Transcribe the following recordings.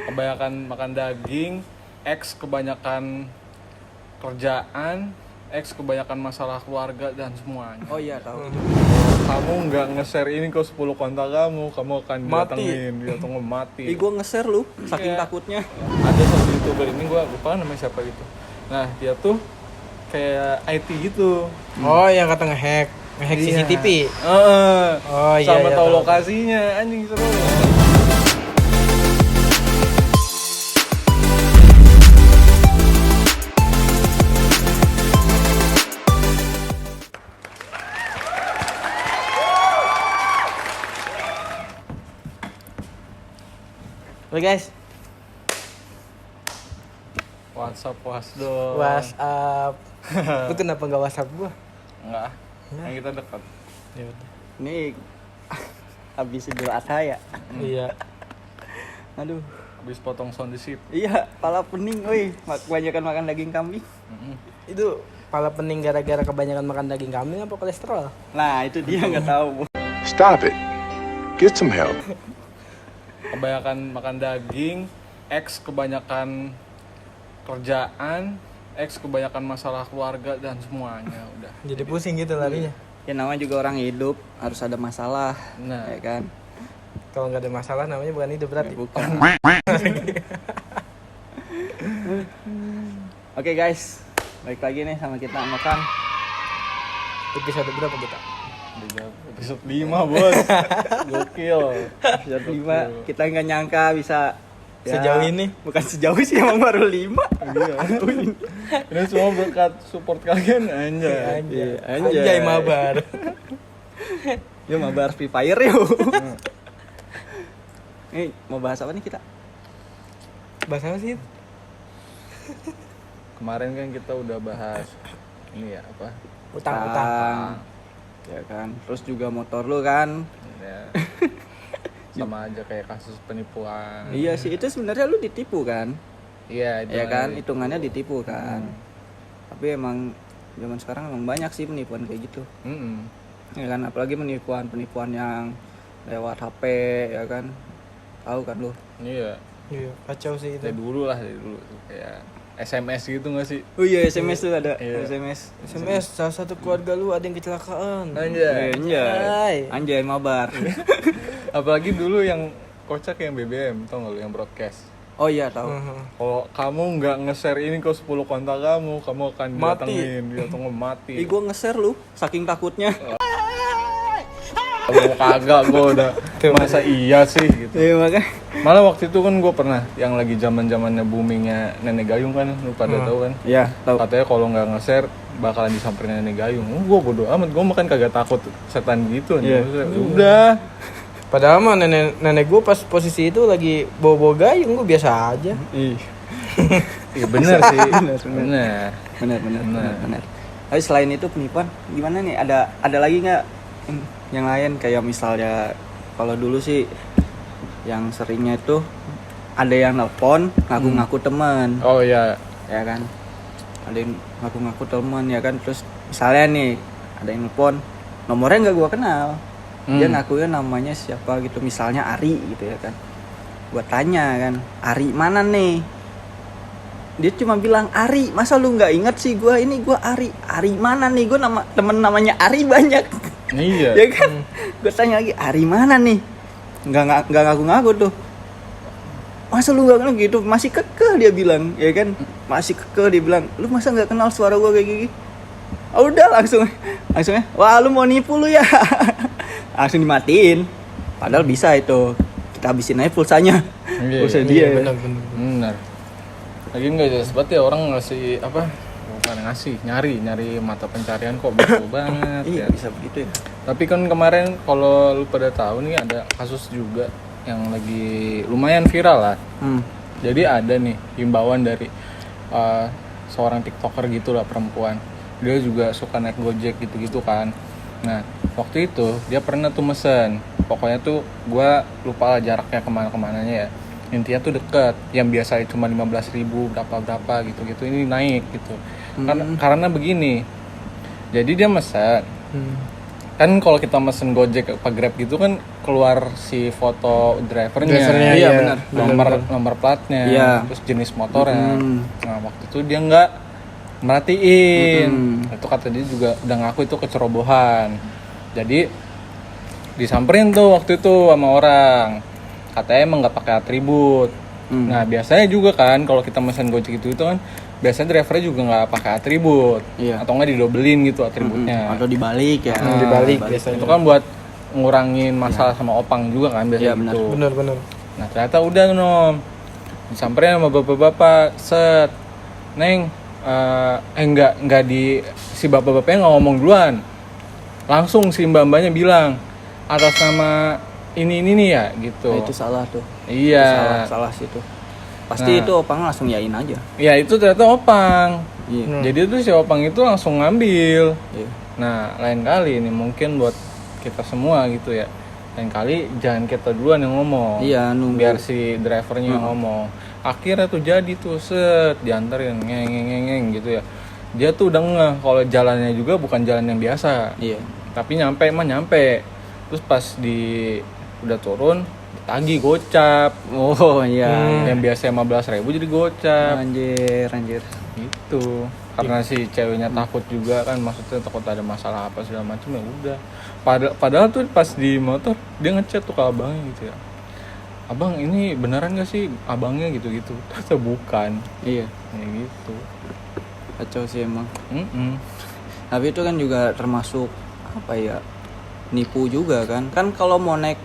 kebanyakan makan daging, X kebanyakan kerjaan, X kebanyakan masalah keluarga dan semuanya. Oh iya tahu. Kamu nggak nge-share ini ke 10 kontak kamu akan didatengin, mati. Ih gua nge-share lu, saking Iya. takutnya. Ada satu YouTuber ini gue lupa namanya siapa gitu. Nah dia tuh kayak IT gitu. Oh, yang kata ngehack Iya. CCTV. Oh iya. Sama iya, tahu lokasinya, anjing seru. Oke guys, WhatsApp dong. WhatsApp. Lu kenapa nggak WhatsApp gua? Enggak. Yang kita dekat. Ya udah. Ini habis Idul Adha ya. Iya. Aduh. Habis potong sound di sip. Iya, pala pening woi. Kebanyakan makan daging kambing. Itu pala pening gara-gara kebanyakan makan daging kambing apa kolesterol? Nah, itu dia nggak tahu. Stop it. Get some help. Kebanyakan makan daging, X kebanyakan kerjaan, X kebanyakan masalah keluarga dan semuanya udah. Jadi pusing gitu larinya. Ya namanya juga orang hidup, harus ada masalah. Nah, Ya kan? Kalau nggak ada masalah namanya bukan hidup berarti. Ya, bukan. Oke guys, balik lagi nih sama kita makan. Episode berapa kita? episode 5 bos. Gokil. Episode 5, kita nggak nyangka bisa Sejauh ini? Bukan sejauh sih, emang baru 5. Iya. Ini semua berkat support kalian anjay. Anjay mabar. Yuk mau bahas Free Fire yuk. Nih mau bahas apa nih kita? Bahasa apa sih? Kemarin kan kita udah bahas ini ya apa? Utang. Ya kan. Terus juga motor lu kan. Ya. Sama aja kayak kasus penipuan. Iya sih, itu sebenarnya lu ditipu kan? Iya, itu Ya kan, aja. hitungannya ditipu kan. Tapi emang zaman sekarang emang banyak sih penipuan kayak gitu. Ya kan, apalagi penipuan yang lewat HP ya kan. Tahu kan lu? Iya. Iya, kacau sih itu. Dari dulu tuh kayak SMS gitu nggak sih? Oh iya, SMS tuh ada. Iya. SMS salah satu keluarga lu ada yang kecelakaan. Anjay mabar. Apalagi dulu yang kocak yang BBM, tau nggak lu yang broadcast. Oh iya tahu. Kalau kamu nggak nge-share ini ke 10 kontak kamu akan didatengin, mati. Ih gua nge-share lu, saking takutnya. Kamu kagak gue udah masa iya sih gitu. Iya makanya. Malah waktu itu kan gue pernah yang lagi zamannya boomingnya Nenek Gayung kan, lu pada tahu kan? Iya, tahu. Katanya kalau nggak nge-share bakalan disamperin Nenek Gayung. Gue bodo amat, gue makan kagak takut setan gitu. Iya. Udah. Padahal mah nenek gue pas posisi itu lagi bawa gayung, gue biasa aja. Iya bener sih. Benar. Tapi selain itu penipuan gimana nih? Ada lagi nggak yang lain kayak misalnya kalau dulu sih yang seringnya itu ada yang nelpon ngaku-ngaku teman. Oh iya. Ya kan? Ada yang ngaku-ngaku teman ya kan, terus misalnya nih ada yang nelpon nomornya nggak gua kenal. Dia ngakuin namanya siapa gitu, misalnya Ari gitu ya kan. Gua tanya kan, Ari mana nih? Dia cuma bilang Ari, masa lu nggak inget sih gua Ari mana nih? Gua temen namanya Ari banyak. Iya. Ya kan? Gua tanya lagi, Ari mana nih? Nggak ngaku-ngaku tuh. Masa lu nggak kenal gitu? Masih kekeh dia bilang, ya kan? Masih kekeh dia bilang, lu masa nggak kenal suara gua kayak gini? Oh, udah langsung wah lu mau nipu lu ya. Langsung dimatiin. Padahal bisa itu. Kita habisin aja pulsanya. Pulsa dia. Benar. Lagi nggak jelas banget ya orang ngasih apa? Bukan ngasih, nyari mata pencarian kok betul banget Iya, ya. bisa begitu ya. Tapi kan kemarin kalau lu pada tahu nih ada kasus juga yang lagi lumayan viral lah. Jadi ada nih himbauan dari seorang TikToker gitu lah, perempuan. Dia juga suka naik Gojek gitu-gitu kan. Nah, waktu itu dia pernah tuh mesen. Pokoknya tuh gua lupa lah jaraknya kemana-kemananya ya. Intinya tuh deket. Yang biasanya cuma 15.000 berapa gitu-gitu, ini naik gitu. Karena begini. Jadi dia mesen. kan kalau kita mesen Gojek apa Grab gitu kan keluar si foto drivernya, Drivernya, iya, benar. nomor platnya, Iya. terus jenis motornya. Nah waktu itu dia nggak merhatiin, itu kata dia juga udah ngaku itu kecerobohan. Jadi disamperin tuh waktu itu sama orang, katanya emang nggak pakai atribut. Nah biasanya juga kan kalau kita mesen Gojek itu kan biasanya drivernya juga nggak pakai atribut, Iya. atau nggak didobelin gitu atributnya. Atau dibalik ya. Dibalik biasanya. Itu kan buat ngurangin masalah sama opang juga kan biasanya Iya, benar. gitu. Bener. Nah ternyata udah nom, disamperin sama bapak-bapak, set, neng, enggak di si bapak-bapaknya nggak ngomong duluan, langsung si mbak-mbaknya bilang atas nama ini nih ya gitu. Nah, itu salah tuh. Iya. Salah sih tuh. Pasti Nah. itu opang langsung yain aja. Ya itu ternyata opang. Iya. Jadi itu si opang itu langsung ngambil. Iya. Nah, lain kali ini mungkin buat kita semua gitu ya. Lain kali jangan kita duluan yang ngomong. Iya, nunggu. Biar si drivernya yang ngomong. Akhirnya tuh jadi tuh set dianterin ngeng gitu ya. Dia tuh udah ngeh kalau jalannya juga bukan jalan yang biasa. Iya. Tapi nyampe. Terus pas udah turun ditagih gocap. Oh iya. Yang biasa 15.000 jadi gocap. Anjir. Gitu. Karena si ceweknya takut juga kan, maksudnya takut ada masalah apa segala macam ya udah. Padahal tuh pas di motor dia ngechat tuh ke abangnya gitu ya. Abang ini beneran gak sih abangnya gitu-gitu? Ternyata bukan. Iya. Kayak gitu. Kacau sih emang. Mm-mm. Tapi itu kan juga termasuk apa ya? Nipu juga kan. Kan kalau mau naik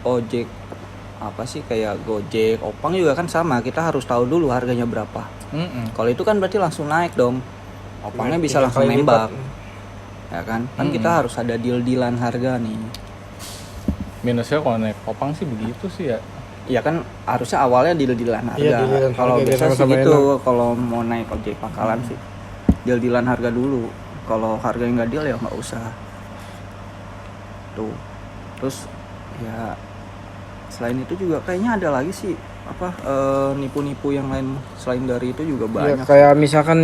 ojek apa sih kayak Gojek, Opang juga kan sama. Kita harus tahu dulu harganya berapa. Mm-mm. Kalau itu kan berarti langsung naik dong. Opangnya bisa Tiga langsung kali nembak. lipat. Ya kan? Kan kita harus ada deal-dealan harga nih. Minusnya kalau naik opang sih begitu sih ya. Ya kan harusnya awalnya deal-dealan harga. Iya, deal-dealan Kalau harga, bisa sih sama-sama gitu. Kalau mau naik ojek pangkalan sih deal-dealan harga dulu. Kalau harganya nggak deal ya nggak usah. Tuh. Terus ya selain itu juga kayaknya ada lagi sih apa nipu-nipu yang lain selain dari itu juga Ya, banyak. kayak misalkan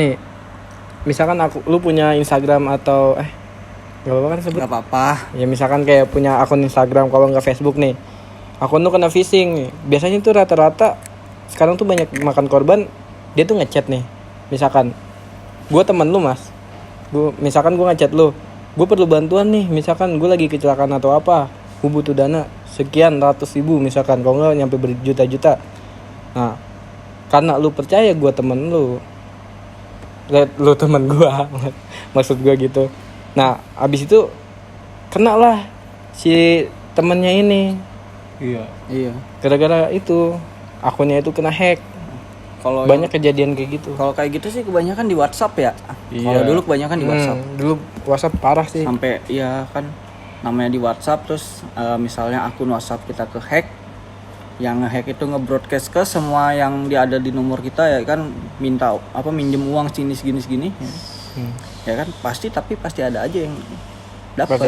lu punya Instagram atau nggak apa-apa kan sebut. Nggak apa-apa. Ya misalkan kayak punya akun Instagram, kalau nggak Facebook nih, akun lu kena phishing nih. Biasanya tuh rata-rata sekarang tuh banyak makan korban. Dia tuh ngechat nih, misalkan gue teman lu mas, misalkan gue ngechat lu, gue perlu bantuan nih, misalkan gue lagi kecelakaan atau apa, gue butuh dana sekian ratus ribu misalkan, kalau nggak nyampe berjuta-juta. Nah karena lu percaya gue temen lu temen gue maksud gue gitu. Nah abis itu kena lah si temennya ini, Iya. gara-gara itu akunnya itu kena hack. Kalau Banyak kejadian kayak gitu. kalau kayak gitu sih kebanyakan di WhatsApp ya. Iya. Kalau dulu kebanyakan di WhatsApp. Dulu WhatsApp parah sih. Sampai ya kan namanya di WhatsApp terus misalnya akun WhatsApp kita ke hack, yang nge-hack itu nge-broadcast ke semua yang dia ada di nomor kita ya kan, minta apa minjem uang segini ya kan pasti ada aja yang dapat, Pasti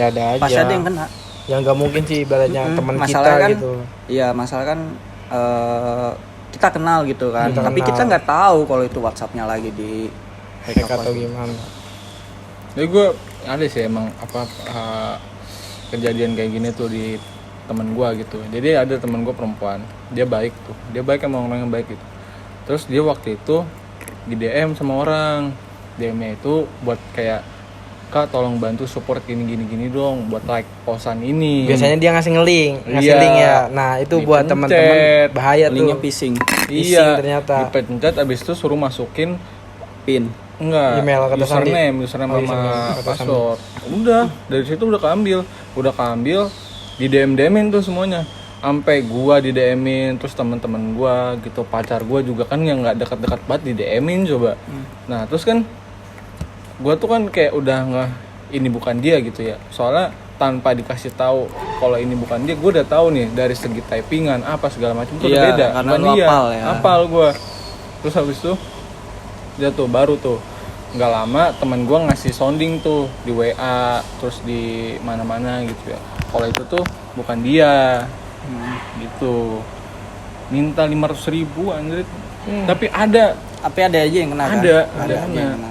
ada aja. yang kena. Yang nggak mungkin sih ibaratnya teman kita Masalah kan gitu. iya masalah kan kita kenal gitu kan, Kita tapi kenal. kita nggak tahu kalau itu WhatsAppnya lagi di Hack apa atau gitu. gimana. Jadi gue ada sih emang kejadian kayak gini tuh di temen gue gitu. Jadi ada temen gue perempuan, dia baik tuh, dia baik emang orang yang baik gitu. Terus dia waktu itu di DM sama orang, DM-nya itu buat kayak, Kak tolong bantu support gini dong buat like posan ini. Biasanya dia ngasih link Iya. ya. Nah itu buat Dipencet. teman-teman bahaya linknya tuh. phishing Iya, ternyata. dipencet abis itu suruh masukin pin. enggak Email kata Sandi. username Oh, sama username kata password. Udah, dari situ udah keambil, di DM-in tuh semuanya. Sampai gua di DM-in, terus teman-teman gua gitu, pacar gua juga kan yang enggak dekat-dekat banget di DM-in coba. Nah, terus kan gua tuh kan kayak udah nggak ini bukan dia gitu ya. Soalnya tanpa dikasih tahu kalau ini bukan dia, gua udah tahu nih dari segi typingan apa segala macam tuh udah Iya, beda. karena Bukan lu dia. hafal ya. Hafal gua. Terus habis itu dia tuh baru tuh nggak lama teman gue ngasih sounding tuh di WA terus di mana-mana gitu ya, kalau itu tuh bukan dia gitu, minta 500.000 anjir. Tapi ada Aja yang kena kan? Ada aja kena. yang kena.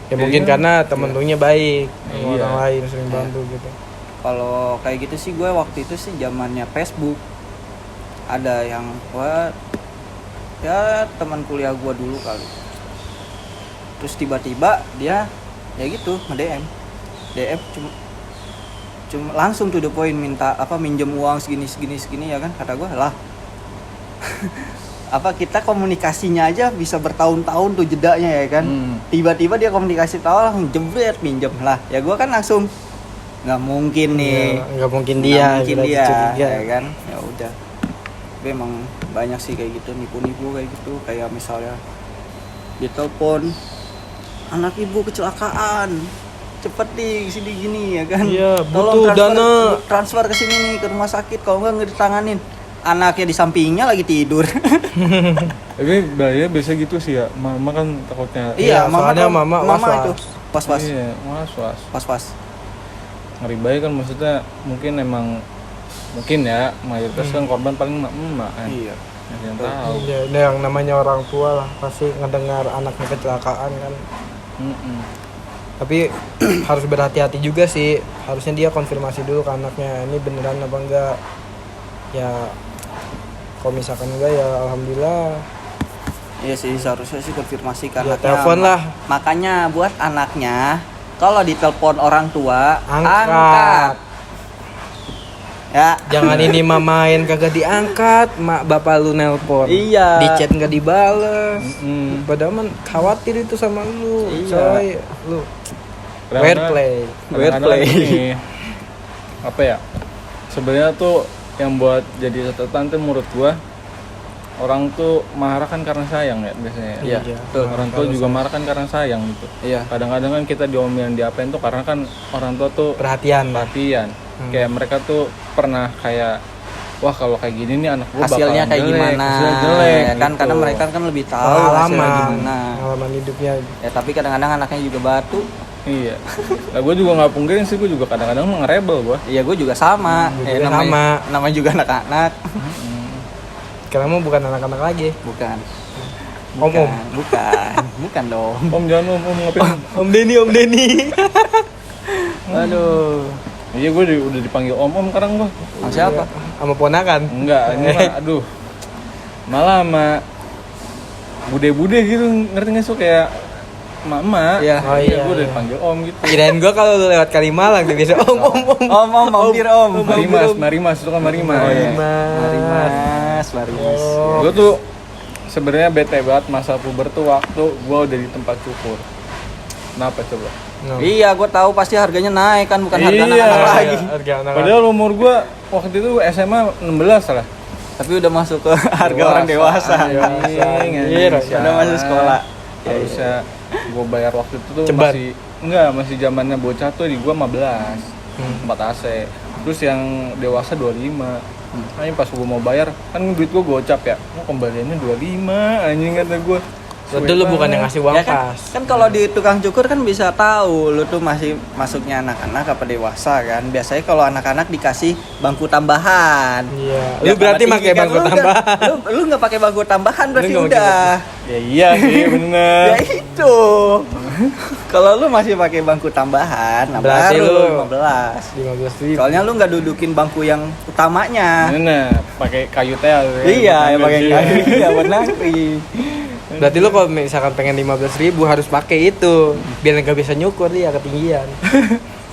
Ya mungkin Jadinya, karena temen lu nya baik, sama Iya. orang lain sering bantu gitu. Kalau kayak gitu sih gue waktu itu sih zamannya Facebook. Ada yang gue ya teman kuliah gue dulu kali. Terus tiba-tiba dia ya gitu nge-DM. DM cuma langsung to the point, minta minjem uang segini ya kan. Kata gue lah kita komunikasinya aja bisa bertahun-tahun tuh jedanya ya kan. Tiba-tiba dia komunikasi langsung jebret minjem lah. Ya gue kan langsung nggak mungkin nih. Nggak mungkin dia ya kan. Ya udah. Tapi emang banyak sih kayak gitu, nipu-nipu kayak gitu. Kayak misalnya ditelepon, anak ibu kecelakaan, cepet nih sini gini ya kan. Iya, tolong butuh dana. transfer ke sini nih ke rumah sakit, kalau nggak ditanganin. Anaknya di sampingnya lagi tidur. Tapi bahaya biasa gitu sih ya. Mama kan takutnya. Iya, soalnya mama was-was. itu pas-pas. Iya, was-was. Pas-pas. Ngeri banget kan, maksudnya mungkin ya mayoritas kan korban paling emak kan. Iya. Yang tahu. Iya, yang namanya orang tua lah pasti ngedengar anaknya kecelakaan kan. Tapi harus berhati-hati juga sih. Harusnya dia konfirmasi dulu ke anaknya, ini beneran apa enggak. Ya kalau misalkan enggak ya alhamdulillah. Iya sih, seharusnya sih konfirmasi ke Ya, anaknya. telepon lah. Makanya buat anaknya kalau ditelepon orang tua, Angkat. Ya. Jangan ini mamain kagak diangkat, mak bapak lu nelpon. Iya. Di chat enggak dibales. Padahal man khawatir itu sama lu. Iya. Coy, lu wordplay. Kadang-kadang ini, apa ya? Sebenarnya tuh yang buat jadi catatan tuh menurut gua, orang tuh marah kan karena sayang ya biasanya. Iya. Tuh, orang tua juga marah kan karena sayang gitu. Iya. Kadang-kadang kan kita diomelin diapain tuh karena kan orang tua tuh Perhatian. Kayak mereka tuh pernah kayak, wah kalau kayak gini nih anak gua Hasilnya bakalan kayak gimana? hasilnya jelek Ya kan gitu. karena mereka kan lebih tahu hasilnya gimana. Pengalaman hidupnya. Ya tapi kadang-kadang anaknya juga batu. Iya. Nah, gue juga nggak pungkirin sih, gue juga kadang-kadang nge-rebel gue. Iya, gue juga sama. Gue juga sama. Namanya juga anak-anak. Sekarang mah bukan anak-anak lagi. Bukan. Om. Bukan dong. Om jangan om ngapain? Om Denny. Aduh. Iya, gue udah dipanggil om sekarang gue. Sama siapa? Sama ponakan. Enggak, ini mah aduh. Malah sama bude-bude gitu, ngerti nggak sih kayak mama. Iya. Oh, iya, gue udah iya. dipanggil om gitu. Kirain gua kalau lu lewat Kalimalang tuh biasa om. Mampir om. Marimas itu kan Marimas. Oh, iya. Marimas. Oh. Gue tuh sebenarnya bete banget masa puber tuh waktu gue udah di tempat cukur. Kenapa coba? No. Iya, gue tahu pasti harganya naik kan, bukan harga Iya. anak-anak lagi. Harga anak. Padahal umur gue waktu itu SMA 16 lah. Tapi udah masuk ke harga orang dewasa. Anjir, Udah masuk sekolah. Harusnya gue bayar waktu itu tuh Cebat. masih zamannya bocah tuh di gue 15 4 AC. Terus yang dewasa 25. Nah, pas gue mau bayar kan duit gue gocap ya. Mau kembaliannya 25 anjing kata gue. Itu lu bukan yang ngasih uang Ya kan, pas. kan kalau di tukang cukur kan bisa tahu lu tuh masih masuknya anak-anak apa dewasa kan. Biasanya kalau anak-anak dikasih bangku tambahan. Iya. Ya, Lu berarti karena pakai tinggi kan, bangku lu nggak- tambahan. Lu nggak pakai bangku tambahan berarti nggak pakai udah. Ya iya sih bener. Ya itu. Kalau lu masih pakai bangku tambahan, nah Berarti baru lu 15. 15.000. Soalnya lu nggak dudukin bangku yang utamanya. Bener, pakai kayu tel. Iya, pakai kayu. Iya, benar. Berarti lu kalau misalkan pengen 15.000 harus pakai itu biar nggak bisa nyukur dia ketinggian.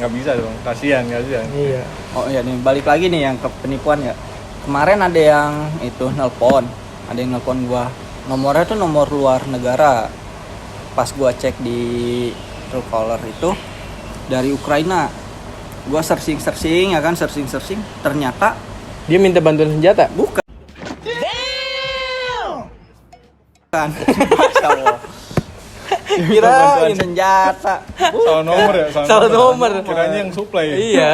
Nggak bisa dong, kasihan. Iya. Oh iya nih, balik lagi nih yang ke penipuan ya. Kemarin ada yang itu nelpon, ada yang nelpon gua. Nomornya tuh nomor luar negara. Pas gua cek di Truecaller itu dari Ukraina. Gua searching ya kan, searching. Ternyata Dia minta bantuan senjata. bukan. Masya Allah. Bantuan senjata. Salah nomor ya, Salah nomor. Kiranya yang supply. Iya.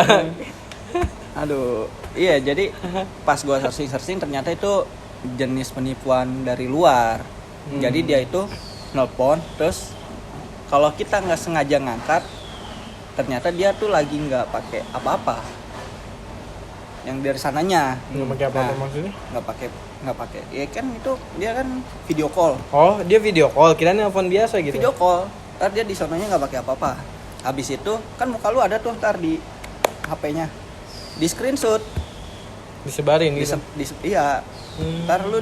Aduh, iya jadi pas gua searching ternyata itu jenis penipuan dari luar. Jadi dia itu nelpon, terus kalau kita nggak sengaja ngangkat, ternyata dia tuh lagi nggak pakai apa-apa. Yang dari sananya. Nggak pakai apa-apa maksudnya? Nggak pakai. Ya kan itu dia kan video call. Oh, dia video call. Kirain nelpon biasa gitu. Video call. Ntar dia di sananya nggak pakai apa-apa. Habis itu kan muka lu ada tuh ntar di HP-nya. di screenshot, Disebarin gitu. iya. Ntar lu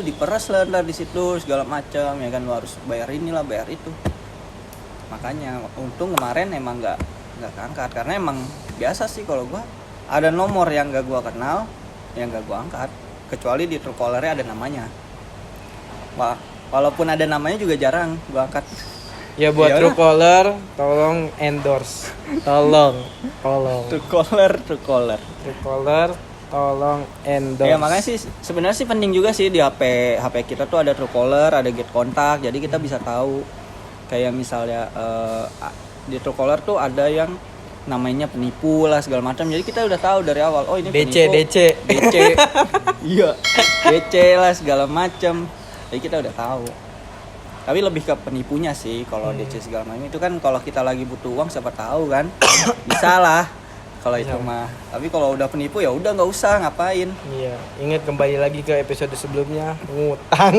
diperes lah ntar di situ segala macam ya kan, lu harus bayar inilah bayar itu. Makanya untung kemarin emang nggak keangkat karena emang biasa sih kalau gua ada nomor yang nggak gua kenal yang nggak gua angkat, kecuali di Truecaller-nya ada namanya. Wah, walaupun ada namanya juga jarang gua angkat. Ya buat Ya udah. Truecaller tolong endorse. Tolong. Truecaller. Truecaller tolong endorse. Ya makanya sih sebenarnya sih penting juga sih di HP kita tuh ada Truecaller, ada Get Kontak, jadi kita bisa tahu kayak misalnya di Truecaller tuh ada yang namanya penipu lah segala macam. Jadi kita udah tahu dari awal, oh ini penipu. DC. Iya. DC lah segala macam. Jadi kita udah tahu. Tapi lebih ke penipunya sih kalau DC segala macam itu kan kalau kita lagi butuh uang siapa tahu kan. Bisa lah. Kalau itu mah. Tapi kalau udah penipu ya udah nggak usah ngapain. Iya, ingat kembali lagi ke episode sebelumnya, ngutang.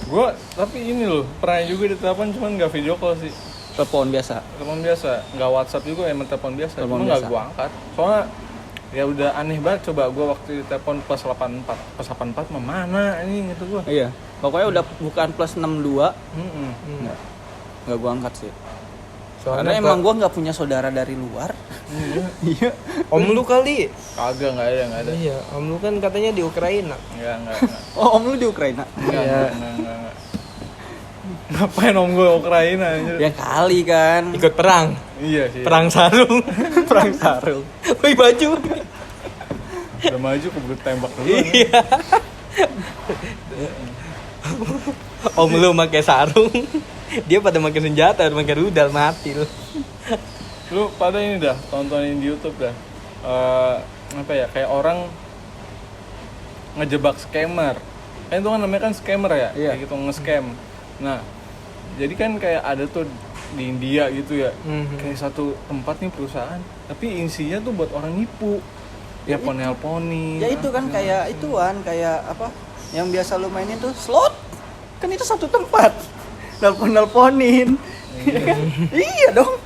Gue tapi ini loh pernah juga ditelepon cuman nggak video call sih, Telepon biasa. telepon biasa, nggak WhatsApp juga, emang telepon biasa, Telepon cuma nggak biasa. gue angkat. Soalnya ya udah aneh banget, coba gue waktu ditelepon plus 84 mana ini gitu gue. Iya. Pokoknya udah bukan plus 62 nggak gua angkat sih. Karena emang gua nggak punya saudara dari luar. Iya. Om lu kali. Kagak, nggak ada. Iya, om lu kan katanya di Ukraina. Enggak. Oh, om lu di Ukraina? Enggak. Ngapain om gue Ukraina anjir? Ya kali kan. Ikut perang. Iya sih. Perang sarung. Perang sarung. Woi baju. Udah maju keburu tembak dulu. Iya. Om lu pakai sarung. Dia pada pakai senjata, pakai rudal mati lu. Lu pada ini dah tontonin di YouTube dah. Apa ya, kayak orang ngejebak scammer. Kan itu kan namanya kan scammer ya, Iya. kayak gitu nge-scam. Nah, jadi kan kayak ada tuh di India gitu ya. Kayak satu tempat nih perusahaan, tapi isinya tuh buat orang nipu. Ya nelponin. Ya itu kan kayak ituan, kayak apa? Yang biasa lu mainin tuh slot. Kan itu satu tempat. Nelponin. Iya dong.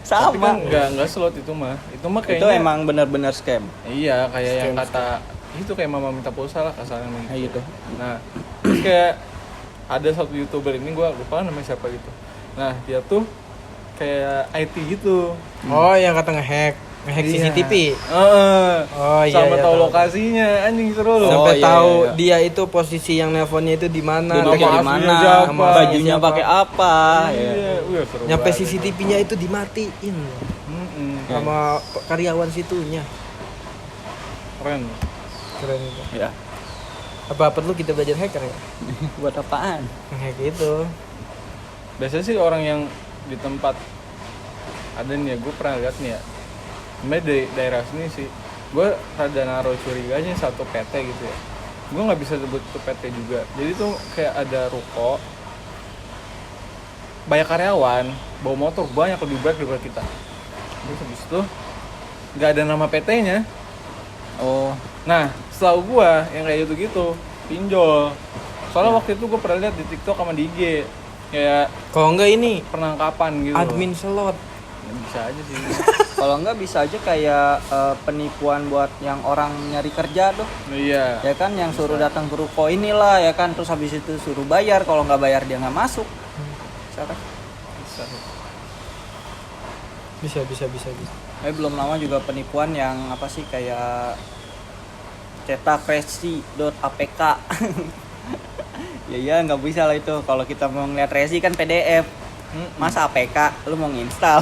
Tapi kan Sama. enggak slot itu mah. Itu mah Itu kayaknya emang benar-benar scam. iya, kayak yang kata itu kayak mama minta pulsa lah kasarnya Kayak gitu. Nah, terus kayak ada satu YouTuber ini gue lupa namanya siapa gitu. Nah, dia tuh kayak IT gitu. Oh, yang kata ngehack Iya. CCTV. Oh iya. Sama iya, tahu lokasinya, anjing seru loh. Sampai iya, tahu iya. dia itu posisi yang nelponnya itu di mana. Nama Duduknya di aslinya mana, siapa, bajunya pakai apa, ya. Iya, wih, seru Nyampe banget. CCTV-nya itu dimatiin Mm-mm. sama karyawan situnya. Keren. Keren itu. Ya. Apa perlu kita belajar hacker ya? Buat apaan? Ngehack itu. Biasanya sih orang yang di tempat ada nih ya, gue pernah lihat nih ya. Sebenarnya di daerah sini sih, gue rada naruh curiganya satu PT gitu ya. Gue nggak bisa sebut itu PT juga. Jadi tuh kayak ada ruko, banyak karyawan, bawa motor banyak lebih banyak daripada kita. Terus habis itu nggak ada nama PT-nya. Oh, Nah, setahu gue yang kayak gitu-gitu pinjol. Soalnya waktu itu gue pernah lihat di TikTok sama di IG kayak Kalau enggak ini penangkapan gitu. admin slot. Ya, bisa aja sih. kalau enggak bisa aja kayak penipuan buat yang orang nyari kerja tuh. Iya. Ya kan yang suruh datang ke ruko inilah ya kan, terus habis itu suruh bayar, kalau nggak bayar dia nggak masuk. Bisa kan? Bisa. Tapi belum lama juga penipuan yang apa sih kayak cetak resi.apk. Ya nggak bisa lah itu. Kalau kita mau ngeliat resi kan PDF. Masa APK lu mau nginstal.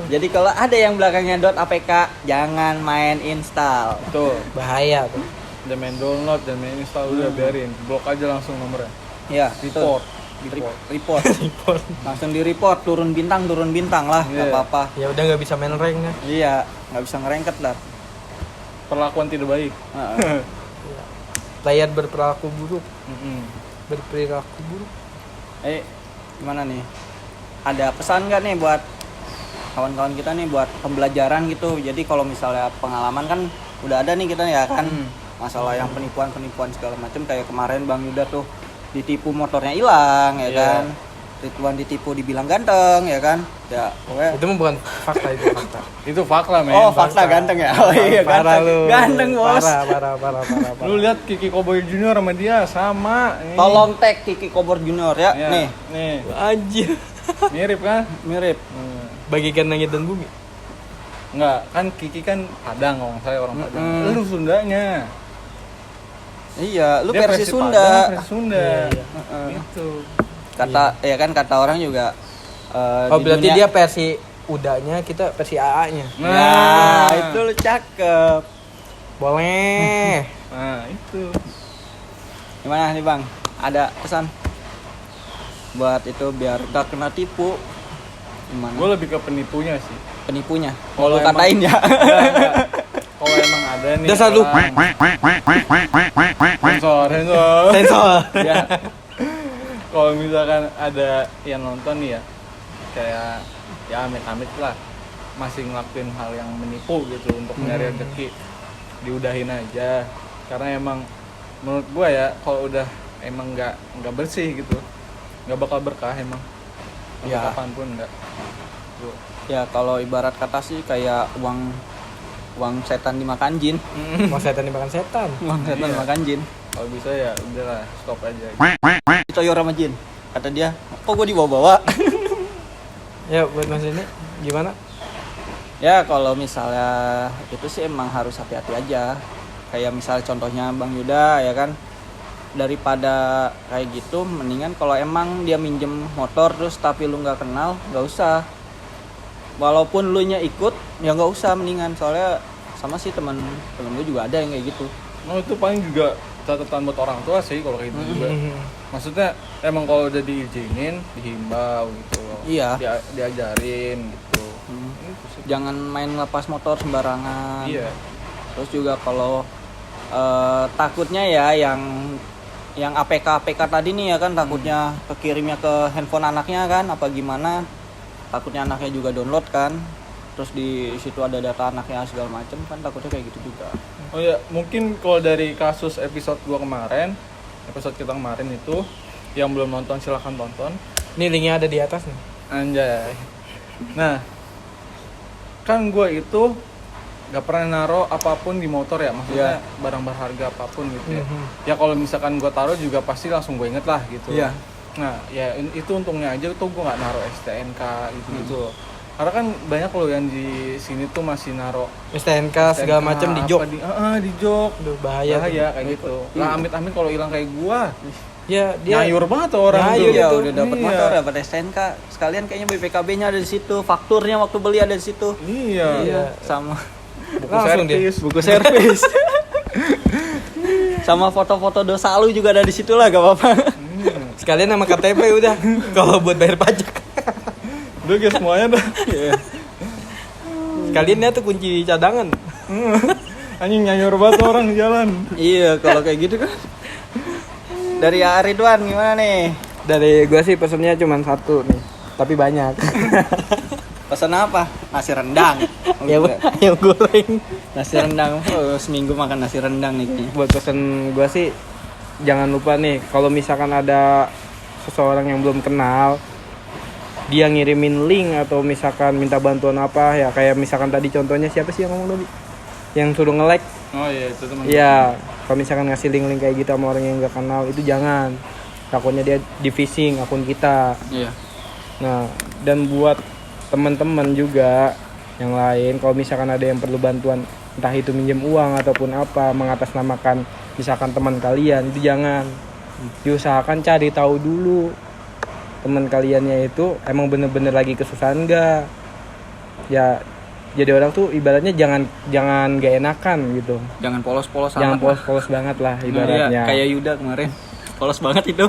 Jadi kalau ada yang belakangnya .apk jangan main install. Tuh, Bahaya tuh. udah main download dan main install udah biarin. Blok aja langsung nomornya. Ya, Report. report. Langsung di report, turun bintang lah, nggak Iya. apa-apa. Ya udah nggak bisa main rank ya. Iya, nggak bisa ngerengket lah. Perlakuan tidak baik. Heeh. Layar berperilaku buruk. Mm-mm. Berperilaku buruk. Gimana nih? Ada pesan nggak nih buat kawan-kawan kita nih buat pembelajaran gitu? Jadi kalau misalnya pengalaman kan udah ada nih kita ya kan, masalah yang penipuan segala macam kayak kemarin Bang Yuda tuh ditipu motornya hilang ya Iya. kan. Ridwan ditipu dibilang ganteng ya kan, ya pokoknya. Itu mah bukan fakta, itu fakta. Itu fakta, men. Oh fakta ganteng ya, oh iya Parah ganteng, lu. ganteng bos. Parah. Lu lihat Kiki Cowboy Junior sama dia sama. Nih. Tolong tag Kiki Cowboy Junior ya, Ya, nih nih. Anjir. Mirip kan? mirip. Bagikan langit dan bumi. Enggak, kan Kiki kan Padang, saya orang Padang. Lu Sundanya. Iya, lu Dia versi Padang, Sunda. versi Sunda. Iya. Gitu. Kata ya kan kata orang juga. Oh, di berarti dunia- dia versi udanya, kita versi AA-nya. Nah, itu lu cakep. Boleh. Nah, itu. Gimana nih bang? Ada pesan buat itu biar gak kena tipu? Gimana? Gue lebih ke penipunya sih. Penipunya. Kalau Kalau emang- katain ya. Enggak. Kalau emang ada nih. Dasar lu. orang- Sensor. Sensor. Ya. Kalau misalkan ada yang nonton nih ya, kayak ya amit-amit lah, masih ngelakuin hal yang menipu gitu untuk nyari rezeki, diudahin aja. Karena emang menurut gua ya, kalau udah emang nggak bersih gitu, nggak bakal berkah emang. Sampai Ya. kapanpun nggak. Tuh. Ya kalau ibarat kata sih kayak uang setan dimakan jin. Mau setan dimakan setan. Uang setan Iya. dimakan jin. Kalau bisa ya udahlah stop aja. Dicoyor sama jin. Kata dia, kok gue dibawa-bawa? Ya, buat Mas ini gimana? Ya kalau misalnya itu sih emang harus hati-hati aja. Kayak misalnya contohnya Bang Yuda ya kan, daripada kayak gitu mendingan kalau emang dia minjem motor terus tapi lu nggak kenal, nggak usah. Walaupun lu nya ikut ya nggak usah, mendingan soalnya sama sih temen gue juga ada yang kayak gitu. Nah itu paling juga catatan buat orang tua sih kalau kayak gitu juga. Maksudnya emang kalau udah diizinin, dihimbau gitu. Iya. Diajarin gitu. Itu sih. Jangan main lepas motor sembarangan. Iya. Terus juga kalau takutnya ya yang APK tadi nih ya kan, takutnya kekirimnya ke handphone anaknya kan apa gimana, takutnya anaknya juga download kan, terus di situ ada data anaknya segala macem kan, takutnya kayak gitu juga. Oh ya, mungkin kalau dari kasus episode kita kemarin itu yang belum nonton silahkan tonton. Ini linknya ada di atas nih. Anjay. Nah, kan gue itu gak pernah naro apapun di motor ya, maksudnya barang berharga apapun gitu ya. Ya kalau misalkan gue taruh juga pasti langsung gue inget lah gitu. Iya. Nah, ya itu untungnya aja tuh gue nggak naro STNK gitu. Karena kan banyak loh yang di sini tuh masih naro STNK segala STNK, macam di apa jok. di jok. Aduh, bahaya tuh. Kayak gitu. Lah amit-amit kalau hilang kayak gua. Ya, dia Nyayur banget tuh orang Nyayur tuh. Iya gitu. udah dapat Iya. motor, dapat STNK, sekalian kayaknya BPKB-nya ada di situ, fakturnya waktu beli ada di situ. Iya. Sama Buku Langsung dia. servis. buku servis. Sama foto-foto dosa lu juga ada di situ lah, gak apa-apa. sekalian sama KTP udah. Kalau buat bayar pajak. Udah guys semuanya dah. Sekalian dia tuh kunci cadangan. Anjing nyayur banget orang di jalan. Iya, kalau kayak gitu kan. Dari Ridwan gimana nih? Dari gua sih pesennya cuma satu nih, tapi banyak. Pesan apa? Nasi rendang. Ya, ayam goreng. Nasi rendang. Oh, seminggu makan nasi rendang nih kayaknya. Buat pesen gua sih jangan lupa nih, kalau misalkan ada seseorang yang belum kenal, dia ngirimin link atau misalkan minta bantuan apa ya, kayak misalkan tadi contohnya siapa sih yang ngomong tadi? Yang suruh nge-like. Oh iya itu teman. Iya, kalau misalkan ngasih link-link kayak gitu sama orang yang nggak kenal, itu jangan. Takutnya dia di phishing akun kita. Iya. Nah, dan buat teman-teman juga yang lain, kalau misalkan ada yang perlu bantuan, entah itu minjem uang ataupun apa, mengatasnamakan misalkan teman kalian, itu jangan. Diusahakan cari tahu dulu teman kaliannya itu emang bener-bener lagi kesusahan enggak. Ya, jadi orang tuh ibaratnya jangan gak enakan gitu. Jangan polos-polos Jangan amat. polos-polos banget lah Iya, ibaratnya. kayak Yuda kemarin. Polos banget itu.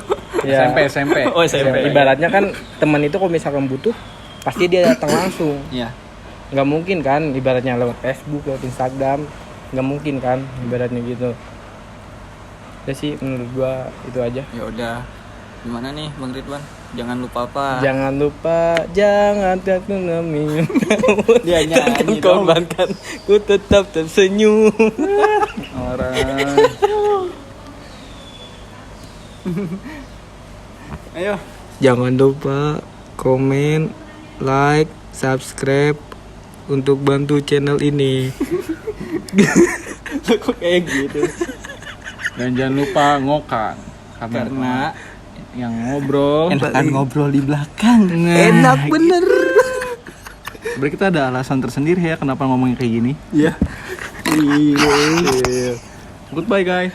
Ya, SMP. Oh, SMP. ibaratnya kan teman itu kalau misalkan butuh pasti dia datang langsung. Iya. Nggak mungkin kan ibaratnya lewat Facebook, lewat Instagram, nggak mungkin kan ibaratnya gitu. Ya sih menurut gua itu aja. Ya udah. Gimana nih Bang Ridwan? Jangan lupa apa? Jangan lupa, jangan terkenami. Dia nyanyi dong. Korbankan, ku tetap tersenyum. Orang. Ayo, Jangan lupa komen, like, subscribe untuk bantu channel ini. Kok kayak gitu? Dan jangan lupa ngokang karena yang ngobrol Enakan ngobrol di belakang. Enak bener. sebenarnya kita ada alasan tersendiri ya kenapa ngomongnya kayak gini. Iya. Goodbye guys.